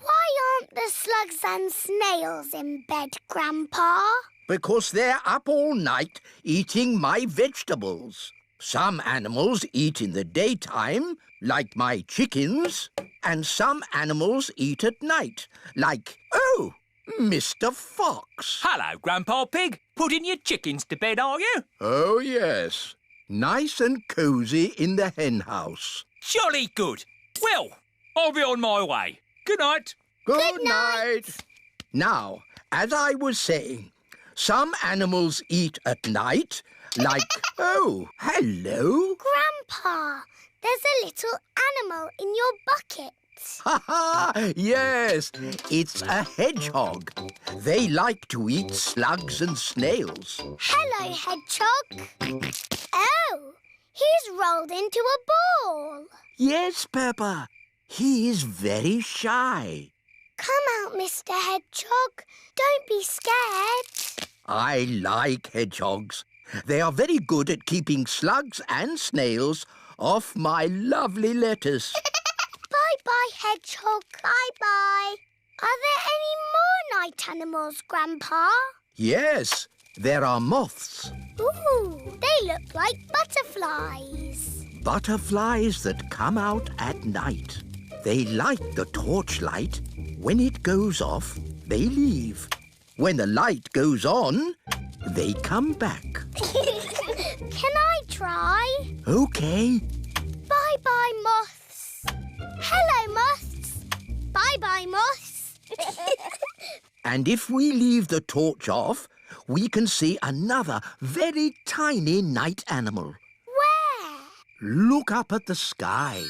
Why aren't the slugs and snails in bed, Grandpa? Because they're up all night eating my vegetables. Some animals eat in the daytime, like my chickens, and some animals eat at night, like, Mr. Fox. Hello, Grandpa Pig. Putting your chickens to bed, are you? Oh, yes. Nice and cosy in the hen house. Jolly good. Well, I'll be on my way. Good night. Good night. Now, as I was saying, some animals eat at night, like... Oh, hello. Grandpa, there's a little animal in your bucket. Ha ha! Yes, it's a hedgehog. They like to eat slugs and snails. Hello, hedgehog. Oh, he's rolled into a ball. Yes, Peppa. He is very shy. Come out, Mr. Hedgehog. Don't be scared. I like hedgehogs. They are very good at keeping slugs and snails off my lovely lettuce. Bye-bye, Hedgehog. Bye-bye. Are there any more night animals, Grandpa? Yes, there are moths. Ooh, they look like butterflies. Butterflies that come out at night. They like the torchlight. When it goes off, they leave. When the light goes on, they come back. Can I try? OK. Bye-bye, moths. Hello, moths. Bye-bye, moths. And if we leave the torch off, we can see another very tiny night animal. Where? Look up at the sky.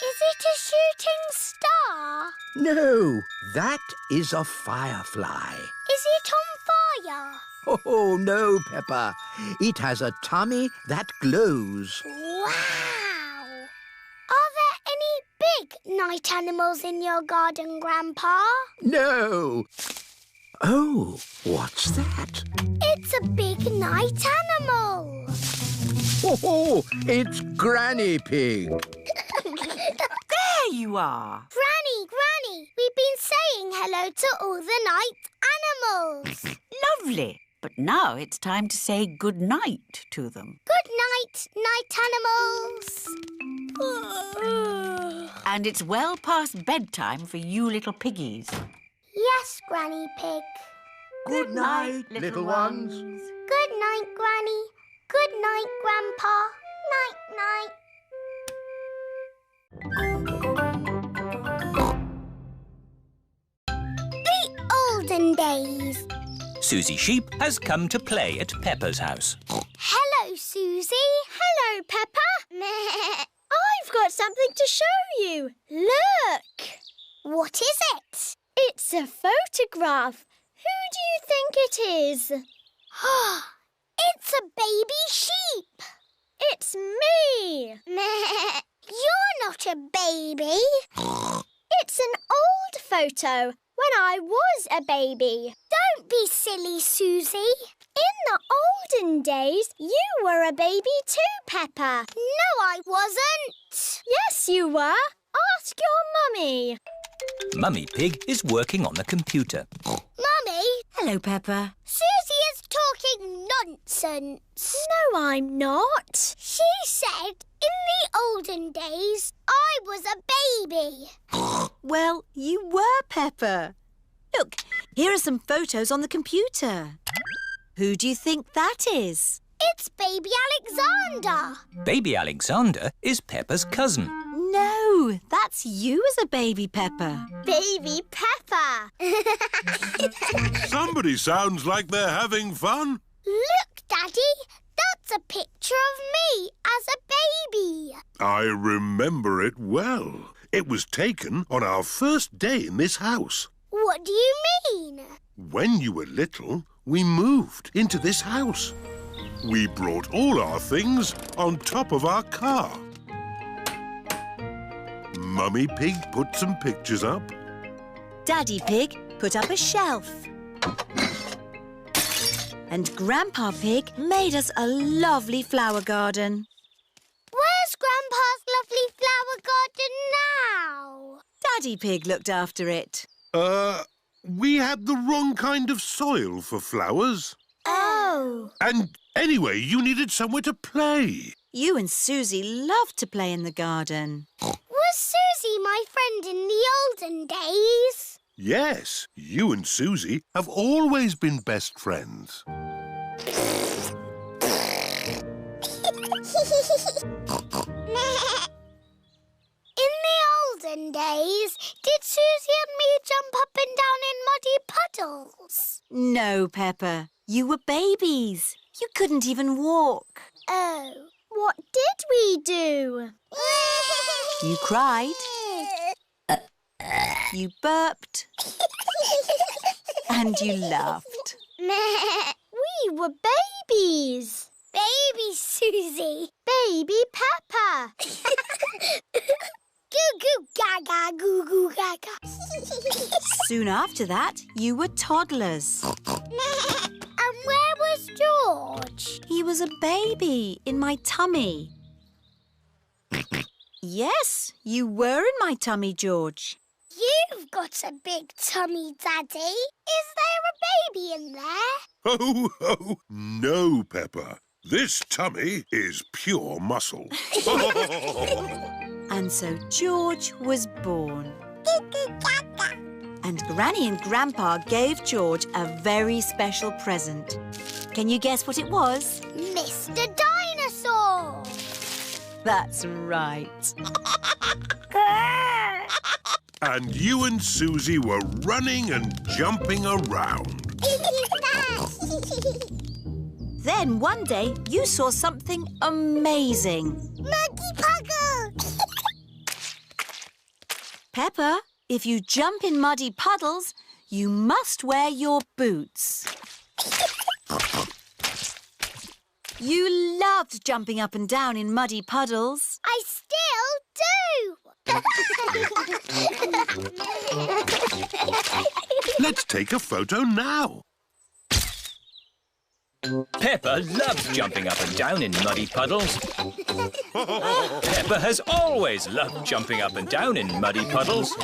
Is it a shooting star? No, that is a firefly. Is it on fire? Oh, no, Peppa. It has a tummy that glows. Wow! Are there any big night animals in your garden, Grandpa? No. Oh, what's that? It's a big night animal. Oh, it's Granny Pig. There you are. Granny, we've been saying hello to all the night animals. Lovely. But now it's time to say good night to them. Good night, night animals. And it's well past bedtime for you little piggies. Yes, Granny Pig. Good night, little ones. Good night, Granny. Good night, Grandpa. Night-night. olden days. Susie Sheep has come to play at Peppa's house. Hello, Susie. Hello, Peppa. I've got something to show you. Look. What is it? It's a photograph. Who do you think it is? It's a baby sheep. It's me. You're not a baby. It's an old photo when I was a baby. Don't be silly, Susie. In the olden days, you were a baby too, Peppa. No, I wasn't. Yes, you were. Ask your mummy. Mummy Pig is working on the computer. Mummy? Hello, Peppa. Susie is talking nonsense. No, I'm not. She said in the olden days I was a baby. Well, you were, Peppa. Look, here are some photos on the computer. Who do you think that is? It's baby Alexander. Baby Alexander is Peppa's cousin. No, that's you as a baby, Peppa. Baby Peppa. Somebody sounds like they're having fun. Look, Daddy. That's a picture of me as a baby. I remember it well. It was taken on our first day in this house. What do you mean? When you were little, we moved into this house. We brought all our things on top of our car. Mummy Pig put some pictures up. Daddy Pig put up a shelf. And Grandpa Pig made us a lovely flower garden. Where's Grandpa's lovely flower garden now? Daddy Pig looked after it. We had the wrong kind of soil for flowers. Oh. And anyway, you needed somewhere to play. You and Susie loved to play in the garden. Was Susie my friend in the olden days? Yes, you and Susie have always been best friends. In the olden days, did Susie and me jump up and down in muddy puddles? No, Peppa. You were babies. You couldn't even walk. Oh, what did we do? You cried. You burped. And you laughed. We were babies. Baby Susie. Baby Peppa. Goo goo gaga, goo goo gaga. Soon after that, you were toddlers. And where was George? He was a baby in my tummy. Yes, you were in my tummy, George. You've got a big tummy, Daddy. Is there a baby in there? Ho, ho! No, Peppa. This tummy is pure muscle. And so George was born. And Granny and Grandpa gave George a very special present. Can you guess what it was? Mr. Dinosaur. That's right. And you and Susie were running and jumping around. Then one day you saw something amazing. Muddy puddle. Peppa, if you jump in muddy puddles, you must wear your boots. You loved jumping up and down in muddy puddles. I still do. Let's take a photo now. Peppa loves jumping up and down in muddy puddles. Peppa has always loved jumping up and down in muddy puddles.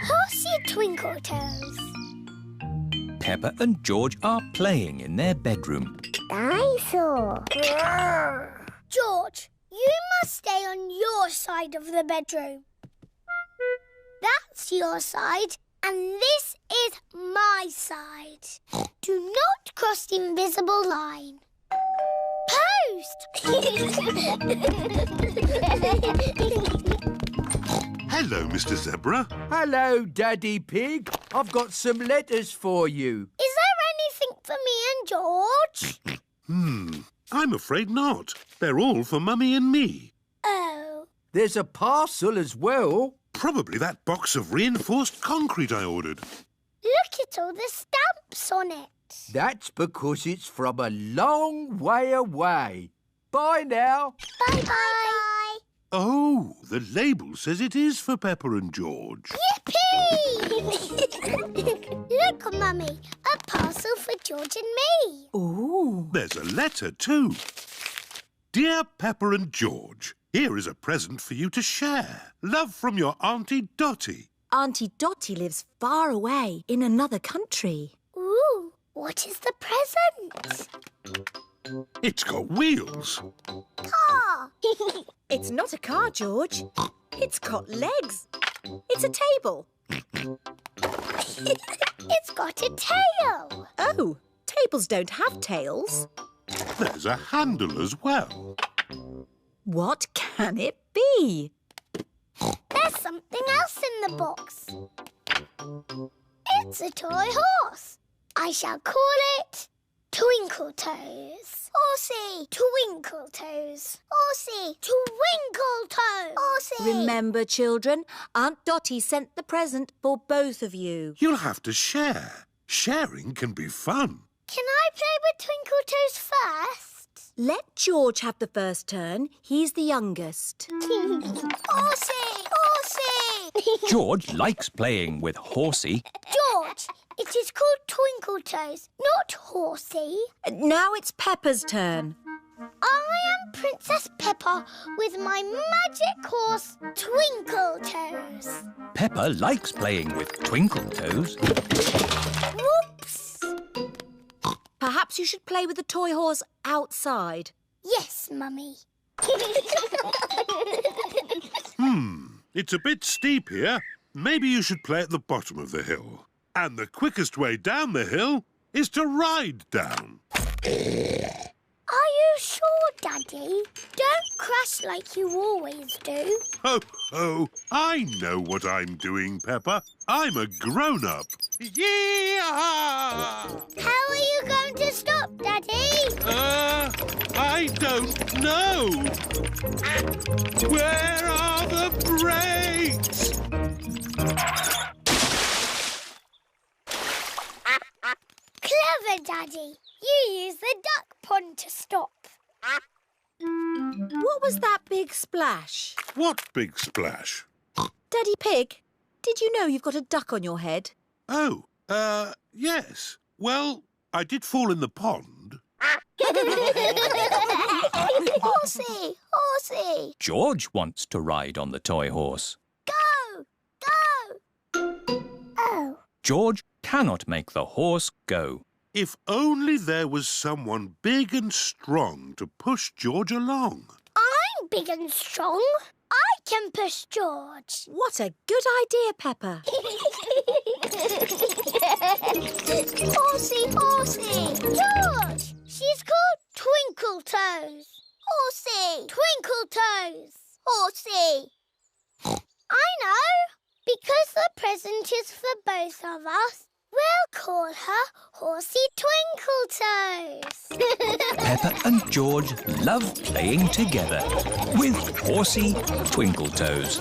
Horsey Twinkletoes. Peppa and George are playing in their bedroom. Dinosaur. George, you must stay on your side of the bedroom. That's your side, and this is my side. Do not cross the invisible line. Post! Hello, Mr. Zebra. Hello, Daddy Pig. I've got some letters for you. Is there anything for me and George? I'm afraid not. They're all for Mummy and me. Oh. There's a parcel as well. Probably that box of reinforced concrete I ordered. Look at all the stamps on it. That's because it's from a long way away. Bye now. Bye-bye. Oh, the label says it is for Peppa and George. Yippee! Look, Mummy, a parcel for George and me. Ooh. There's a letter too. Dear Peppa and George, here is a present for you to share. Love from your Auntie Dotty. Auntie Dotty lives far away in another country. Ooh, what is the present? It's got wheels. Car. It's not a car, George. It's got legs. It's a table. It's got a tail. Oh, tables don't have tails. There's a handle as well. What can it be? There's something else in the box. It's a toy horse. I shall call it Twinkle Toes. Horsey, Twinkle Toes. Horsey, Twinkle Toes. Horsey. Remember, children, Aunt Dotty sent the present for both of you. You'll have to share. Sharing can be fun. Can I play with Twinkle Toes first? Let George have the first turn. He's the youngest. Horsey! Horsey! George likes playing with Horsey. George, it is called Twinkle Toes, not Horsey. Now it's Peppa's turn. I am Princess Peppa with my magic horse, Twinkle Toes. Peppa likes playing with Twinkle Toes. Whoops! Perhaps you should play with the toy horse outside. Yes, Mummy. It's a bit steep here. Maybe you should play at the bottom of the hill. And the quickest way down the hill is to ride down. Are you sure, Daddy? Don't crash like you always do. Ho, ho! I know what I'm doing, Peppa. I'm a grown-up. Yee-haw! How are you going to stop, Daddy? I don't know. Where are the brakes? Clever, Daddy. You use the duck pond to stop. What was that big splash? What big splash? Daddy Pig, did you know you've got a duck on your head? Oh, yes. Well, I did fall in the pond. Horsey! Horsey! George wants to ride on the toy horse. Go! Go! Oh. George cannot make the horse go. If only there was someone big and strong to push George along. I'm big and strong. I can push George. What a good idea, Peppa. Horsey, Horsey! George! She's called Twinkle Toes. Horsey! Twinkle Toes. Horsey! I know. Because the present is for both of us, we'll call her Horsey Twinkle Toes. Peppa and George love playing together with Horsey Twinkle Toes.